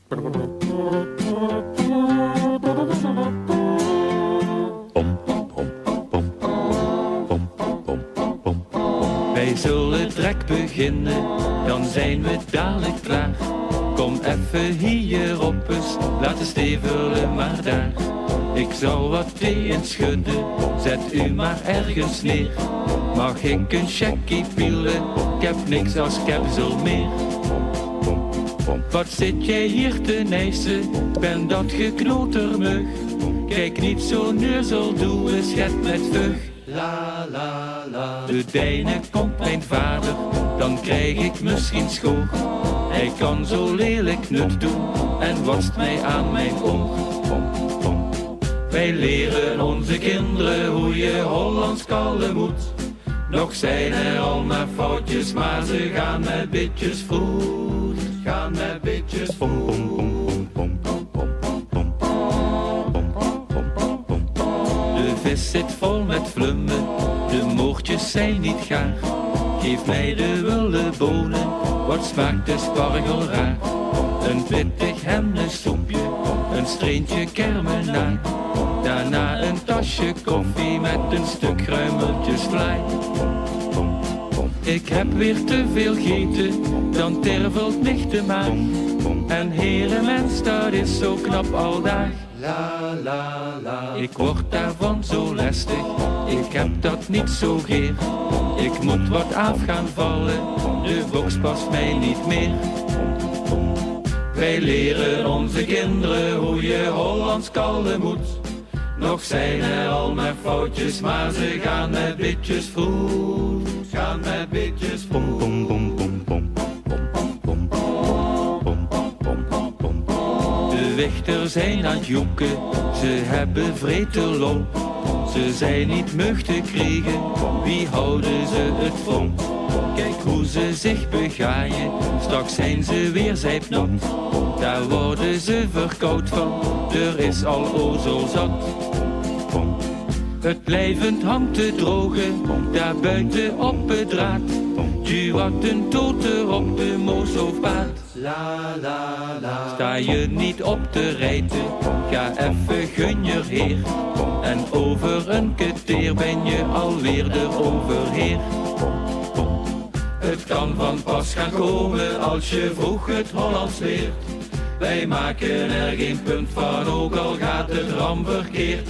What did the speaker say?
Wij zullen direct beginnen, dan zijn we dadelijk klaar. Kom even hier op eens, laat de stevelen maar daar. Ik zou wat thee inschudden, zet u maar ergens neer. Mag ik een checkie pielen, ik heb niks als capsule meer. Wat zit jij hier te nijsen, ben dat geknotermug. Kijk niet zo neuzel, doe eens het met vug. La la la. De dijne komt mijn vader, dan krijg ik misschien schoog. Hij kan zo lelijk nut doen en watst mij aan mijn oog. Wij leren onze kinderen hoe je Hollands kallen moet. Nog zijn er al maar foutjes, maar ze gaan met bitjes voet. Gaan met bitjes voet. De vis zit vol met vlummen, de moortjes zijn niet gaar. Geef mij de wilde bonen, wat smaakt de spargel raar. Een pittig hemmensoepje, een streentje kermenaar. Daarna een tasje koffie met een stuk kruimeltjesvlaai. Ik heb weer te veel gegeten, dan tervelt mich de maag. En herenmens, dat is zo knap aldaag. La la la. Ik word daarvan zo lastig, ik heb dat niet zo geer. Ik moet wat af gaan vallen, de box past mij niet meer. Wij leren onze kinderen hoe je Hollands kallen moet. Nog zijn er al maar foutjes, maar ze gaan met bitjes voet. Gaan met bitjes voet. De wichters zijn aan het joeken, ze hebben vretelon. Ze zijn niet mug te kriegen, wie houden ze het vol? Kijk hoe ze zich begaaien, straks zijn ze weer zijpnat. Daar worden ze verkoud van, er is al o zo zat. Het blijvend hangt te drogen, daar buiten op het draad. Du wat een toter op de moos of paard. La la la. Sta je niet op te rijten, ga even gun je heer. En over een keteer ben je alweer de overheer. Het kan van pas gaan komen als je vroeg het Hollands leert. Wij maken er geen punt van, ook al gaat het ram verkeerd.